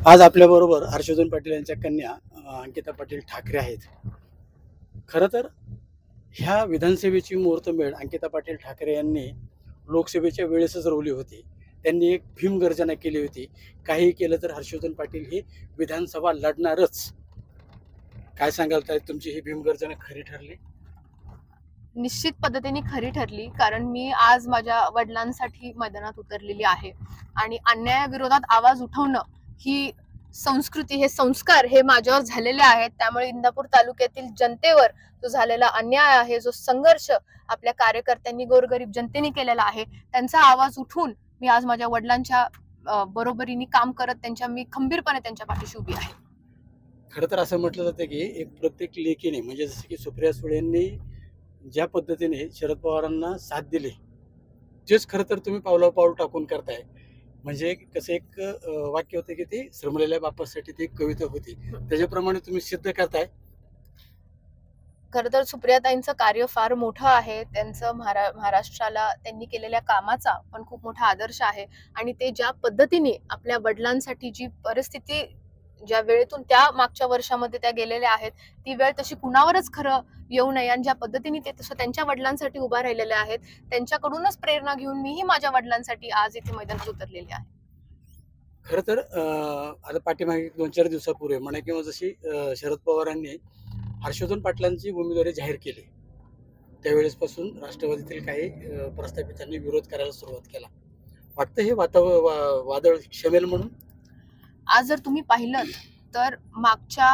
आज आपल्याबरोबर हर्षवर्धन पाटील यांच्या कन्या अंकिता पाटील ठाकरे आहेत. खरं तर ह्या विधानसभेची मुहूर्तमेढ अंकिता पाटील ठाकरे यांनी लोकसभेच्या वेळेसच रोवली होती. त्यांनी एक भीमगर्जना केली होती. काही केलं तर हर्षवर्धन पाटील ही विधानसभा लढणारच. काय सांगाल ताई, तुमची ही भीमगर्जना खरी ठरली? निश्चित पद्धतीने खरी ठरली, कारण मी आज माझ्या वडिलांसाठी मैदानात उतरलेली आहे आणि अन्यायाविरोधात आवाज उठवणं ही संस्कृती, हे संस्कार हे माझ्यावर झालेले आहेत. त्यामुळे इंदापूर तालुक्यातील जनतेवर जो झालेला अन्याय आहे, जो संघर्ष आपल्या कार्यकर्त्यांनी गोरगरीब जनतेने केलेला आहे, त्यांचा आवाज उठवून मी आज माझ्या वडिलांच्या बरोबरीने काम करत मी खंबीरपणे त्यांच्या पाठीशी उभी आहे. खरं तर असं म्हटलं जातं की एक प्रत्येक लेकीने, म्हणजे जसं की सुप्रिया सुळेंनी ज्या पद्धतीने शरद पवारांना साथ दिली, तेच खरं तर तुम्ही पावला पाऊल टाकून करताय. म्हणजे कसं एक वाक्य होतं की ती श्रमलेल्या बापासाठी ती एक कविता होती, त्याच्याप्रमाणे तुम्ही सिद्ध करताय. खरं तर सुप्रियाताईंचं कार्य फार मोठं आहे. त्यांचं महाराष्ट्राला त्यांनी केलेल्या कामाचा पण खूप मोठा आदर्श आहे आणि ते ज्या पद्धतीने आपल्या वडिलांसाठी जी परिस्थिती, ज्या वेळेतून त्या मागच्या वर्षामध्ये त्या गेलेल्या आहेत, ती वेळ तशी कुणावरच खरं येऊ नये आणि ज्या पद्धतीने ते तसं त्यांच्या वडिलांसाठी उभा राहिलेले आहेत, त्यांच्याकडूनच प्रेरणा घेऊन मीही माझ्या वडिलांसाठी आज इथे मैदानात उतरलेली आहे. खरं तर आता पाठीमागे 2-4 दिवसापूर्वी म्हणा, किंवा जशी शरद पवारांनी हर्षवर्धन पाटलांची उमेदवारी जाहीर केली, त्यावेळेसपासून राष्ट्रवादीतील काही प्रस्थापितांनी विरोध करायला सुरुवात केला. वाटतं हे वादळ शमेल म्हणून? आज जर तुम्ही पाहिलं तर मागच्या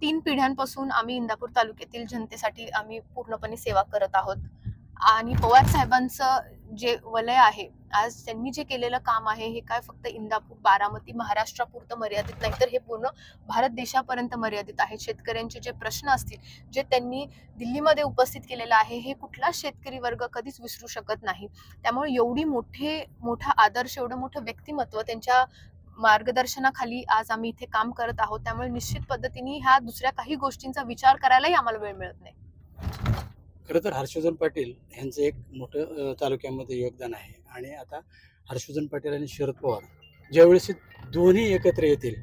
3 पिढ्यांपासून आम्ही इंदापूर तालुक्यातील जनतेसाठी आम्ही पूर्णपणे सेवा करत आहोत आणि पवार साहेबांचं जे वलय आहे, आज त्यांनी जे केलेलं काम आहे, हे काय फक्त इंदापूर, बारामती, महाराष्ट्रापुरतं मर्यादित नाही, तर हे पूर्ण भारत देशापर्यंत मर्यादित आहे. शेतकऱ्यांचे जे प्रश्न असतील, जे त्यांनी दिल्लीमध्ये उपस्थित केलेलं आहे, हे कुठला शेतकरी वर्ग कधीच विसरू शकत नाही. त्यामुळे एवढी मोठा आदर्श, एवढं मोठं व्यक्तिमत्व त्यांच्या मार्गदर्शनाखाली आज आम्ही इथे काम करत आहोत. त्यामुळे निश्चित पद्धतीने ह्या दुसऱ्या काही गोष्टींचा विचार करायलाही आम्हाला वेळ मिळत नाही. खरं तर हर्षवर्धन पाटील यांचं एक मोठं तालुक्यामध्ये योगदान आहे आणि आता हर्षवर्धन पाटील आणि शरद पवार ज्यावेळेस दोन्ही एकत्र येतील,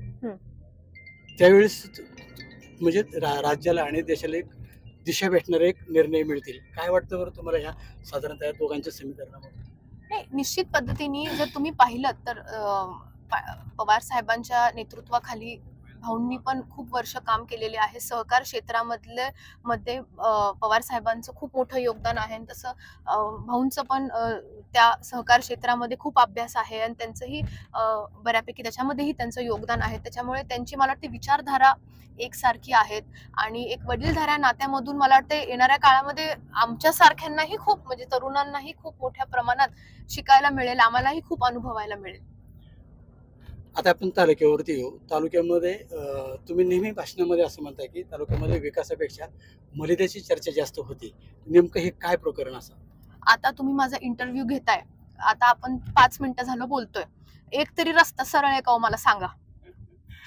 त्यावेळेस म्हणजे राज्याला आणि देशाला एक दिशा भेटणारे एक निर्णय मिळतील. काय वाटतं बरं तुम्हाला ह्या साधारणतः दोघांच्या समीकरणामध्ये? नाही, निश्चित पद्धतीने जर तुम्ही पाहिलं तर पवार साहेबांच्या नेतृत्वाखाली भाऊंनी पण खूप वर्ष काम केलेले आहे. सहकार क्षेत्रामध्ये पवार साहेबांचं खूप मोठं योगदान आहे. तसं भाऊंचं पण त्या सहकार क्षेत्रामध्ये खूप अभ्यास आहे आणि त्यांचंही बऱ्यापैकी त्याच्यामध्येही त्यांचं योगदान आहे. त्याच्यामुळे त्यांची मला वाटते विचारधारा एकसारखी आहेत आणि एक वडीलधाऱ्या नात्यामधून मला वाटते येणाऱ्या काळामध्ये आमच्या सारख्यांनाही खूप, म्हणजे तरुणांनाही खूप मोठ्या प्रमाणात शिकायला मिळेल, आम्हालाही खूप अनुभवायला मिळेल. आता आपण तालुक्यावरती येऊ. तालुक्यामध्ये तुम्ही नेहमी भाषणामध्ये असं म्हणताय की तालुक्यामध्ये विकासापेक्षा मलिदाची चर्चा जास्त होती. नेमकं हे काय प्रकरण असं? आता तुम्ही माझा इंटरव्ह्यू घेताय, आता आपण 5 मिनिटं झालं बोलतोय, एक तरी रस्ता सरळ आहे का मला सांगा?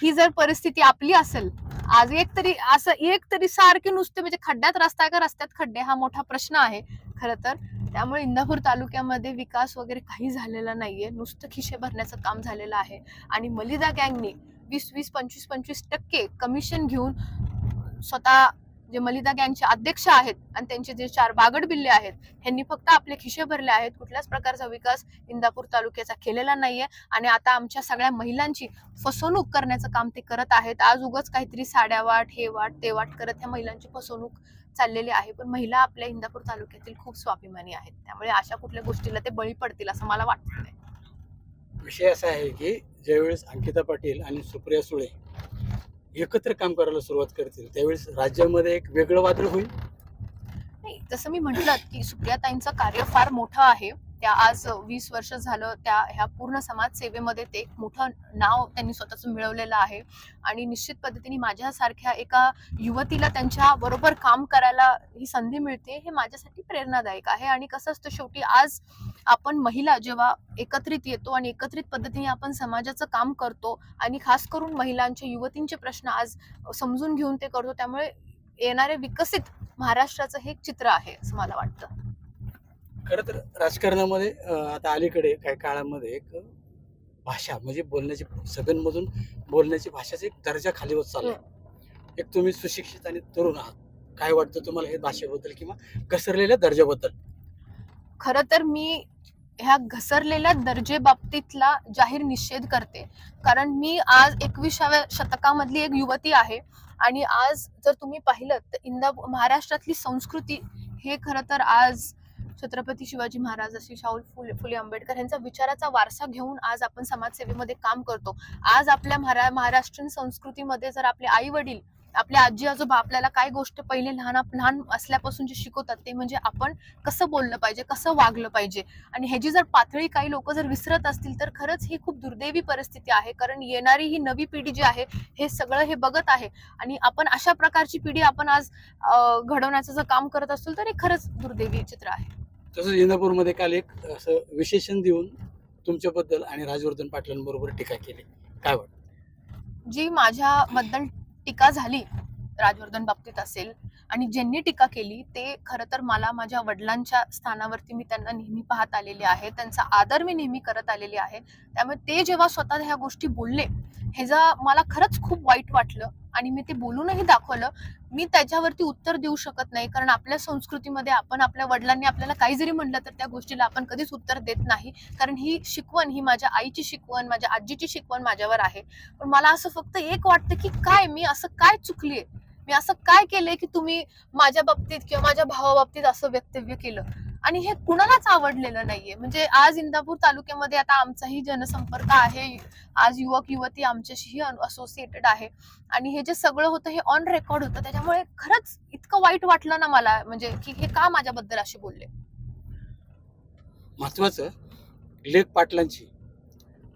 ही जर परिस्थिती आपली असेल आज, एक तरी सारखे नुसते म्हणजे खड्ड्यात रस्ता आहे का रस्त्यात खड्डे, हा मोठा प्रश्न आहे खरं तर. त्यामुळे इंदापूर तालुक्यामध्ये विकास वगैरे काही झालेला नाहीये, नुसतं खिशे भरण्याचं काम झालेलं आहे आणि मलिदा गँगने 20-20, 25-25% कमिशन घेऊन स्वतः जे मलिदा गँगचे अध्यक्ष आहेत आणि त्यांचे जे 4 बागड बिल्ले आहेत, ह्यांनी फक्त आपले खिशे भरले आहेत. कुठल्याच प्रकारचा विकास इंदापूर तालुक्याचा केलेला नाहीये आणि आता आमच्या सगळ्या महिलांची फसवणूक करण्याचं काम ते करत आहेत. आज उगाच काहीतरी साड्या वाट, हे वाट, ते वाट करत ह्या महिलांची फसवणूक चाललेली आहे. पण महिला आपल्या इंदापूर तालुक्यातील खूप स्वाभिमानी आहेत, त्यामुळे अशा कुठल्या गोष्टीला ते बळी पडतील असं मला वाटत नाही. विषय असा आहे की ज्यावेळेस अंकिता पाटील आणि सुप्रिया सुळे एकत्र काम करायला सुरुवात करतील, त्यावेळेस राज्यामध्ये एक वेगळं वादळ होईल. नाही, जसं मी म्हटलं की सुप्रियाताईंचं कार्य फार मोठं आहे. त्या आज 20 वर्ष झालं ह्या पूर्ण समाजसेवेमध्ये ते एक मोठं नाव त्यांनी स्वतःच मिळवलेलं आहे आणि निश्चित पद्धतीने माझ्यासारख्या एका युवतीला त्यांच्या बरोबर काम करायला ही संधी मिळते, हे माझ्यासाठी प्रेरणादायक आहे. आणि कसं असतं, शेवटी आज आपण महिला जेव्हा एकत्रित येतो आणि एकत्रित पद्धतीने आपण समाजाचं काम करतो आणि खास करून महिलांचे, युवतींचे प्रश्न आज समजून घेऊन ते करतो, त्यामुळे येणारे विकसित महाराष्ट्राचं हे चित्र आहे असं मला वाटतं. खरं तर राजकारणामध्ये आता अलीकडे काही काळामध्ये एक भाषा म्हणजे बोलण्याची सगळ्यांमधून बोलण्याची भाषाचा एक दर्जा खाली होत चाललाय. एक तुम्ही सुशिक्षित आणि तरुण आहात, काय वाटतं तुम्हाला हे भाषेबद्दल किंवा घसरलेल्या दर्जाबद्दल? खरं तर मी ह्या घसरलेल्या दर्जे बाबतीतला जाहीर निषेध करते. कारण मी आज 21व्या शतकामधली एक युवती आहे आणि आज जर तुम्ही पाहिलं तर महाराष्ट्रातली संस्कृती हे खरं तर आज छत्रपती शिवाजी महाराज अशी शाहू फुले आंबेडकर यांचा विचाराचा वारसा घेऊन आज आपण समाजसेवेमध्ये काम करतो. आज आपल्या महाराष्ट्रीयन संस्कृतीमध्ये जर आपले आई वडील, आपले आजी आजोबा आपल्याला काय गोष्ट पहिले लहान असल्यापासून जे शिकवतात ते म्हणजे आपण कसं बोललं पाहिजे, कसं वागलं पाहिजे. आणि ह्याची जर पातळी काही लोक जर विसरत असतील तर खरंच ही खूप दुर्दैवी परिस्थिती आहे. कारण येणारी ही नवी पिढी जी आहे हे सगळं हे बघत आहे आणि आपण अशा प्रकारची पिढी आपण आज घडवण्याचं जर काम करत असतो तर हे खरंच दुर्दैवी चित्र आहे. तसंच इंदापूरमध्ये काल एक असं विशेषण देऊन तुमच्याबद्दल आणि राजवर्धन पाटलांबरोबर टीका केली, काय वाटतं? जी माझ्याबद्दल टीका झाली राजवर्धन बाबतीत असेल आणि ज्यांनी टीका केली ते खरं तर मला माझ्या वडिलांच्या स्थानावरती मी त्यांना नेहमी पाहत आलेले आहे, त्यांचा आदर मी नेहमी करत आलेले आहे. त्यामुळे ते जेव्हा स्वतः ह्या गोष्टी बोलले ह्याचा मला खरंच खूप वाईट वाटलं आणि मी ते बोलूनही दाखवलं. मी त्याच्यावरती उत्तर देऊ शकत नाही कारण आपल्या संस्कृतीमध्ये आपण आपल्या वडिलांनी आपल्याला काही जरी म्हणलं तर त्या गोष्टीला आपण कधीच उत्तर देत नाही. कारण ही शिकवण, ही माझ्या आईची शिकवण, माझ्या आजीची शिकवण माझ्यावर आहे. पण मला असं फक्त एक वाटतं की काय मी असं काय चुकलीये, मी असं काय केलंय की तुम्ही माझ्या बाबतीत किंवा माझ्या भावाबाबतीत असं वक्तव्य केलं. आणि हे कुणालाच आवडलेलं नाहीये. म्हणजे आज इंदापूर तालुक्यामध्ये आता आमचाही जनसंपर्क आहे, आज युवक युवती आमच्याशीही असोसिएटेड आहे आणि हे जे सगळं होतं हे ऑन रेकॉर्ड होतं. त्याच्यामुळे खरंच इतकं वाईट वाटलं ना मला, म्हणजे की हे का माझ्याबद्दल असे बोलले. महत्वाचं लेख पाटलांची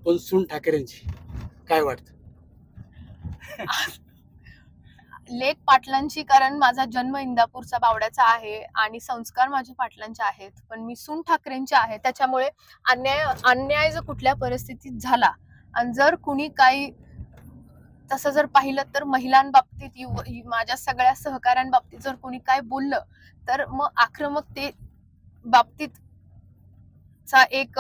पण सून ठाकरेंची, काय वाटतं? लेख पाटलांची कारण माझा जन्म इंदापूरचा बावड्याचा आहे आणि संस्कार माझ्या पाटलांचे आहेत, पण मी सून ठाकरेंची आहे. त्याच्यामुळे अन्याय जर कुठल्या परिस्थितीत झाला आणि जर कुणी काही तसं जर पाहिलं तर महिलांबाबतीत माझ्या सगळ्या सहकाऱ्यांबाबतीत जर कोणी काय बोललं तर मग आक्रमकते बाबतीतचा एक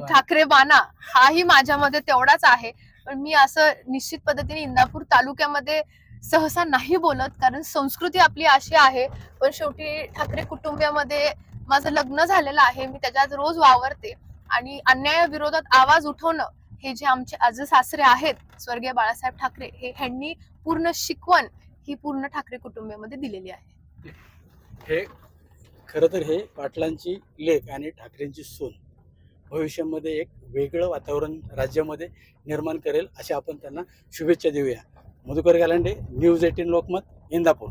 ठाकरेबाणा हाही माझ्यामध्ये तेवढाच आहे. पण मी असं निश्चित पद्धतीने इंदापूर तालुक्यामध्ये सहसा नाही बोलत कारण संस्कृती आपली अशी आहे. पण शेवटी ठाकरे कुटुंबामध्ये माझं लग्न झालेलं आहे, मी त्याच्यात रोज वावरते आणि अन्यायाविरोधात आवाज उठवणं हे जे आमचे आजी सासरे आहेत स्वर्गीय बाळासाहेब ठाकरे हे ह्यांनी पूर्ण शिकवण ही पूर्ण ठाकरे कुटुंबामध्ये दिलेली आहे. हे खरं तर हे पाटलांची लेख आणि ठाकरेंची सून भविष्यामध्ये एक वेगळं वातावरण राज्यामध्ये निर्माण करेल अशा आपण त्यांना शुभेच्छा देऊया. मधुकर गालांडे, न्यूज 18 लोकमत, इंदापूर.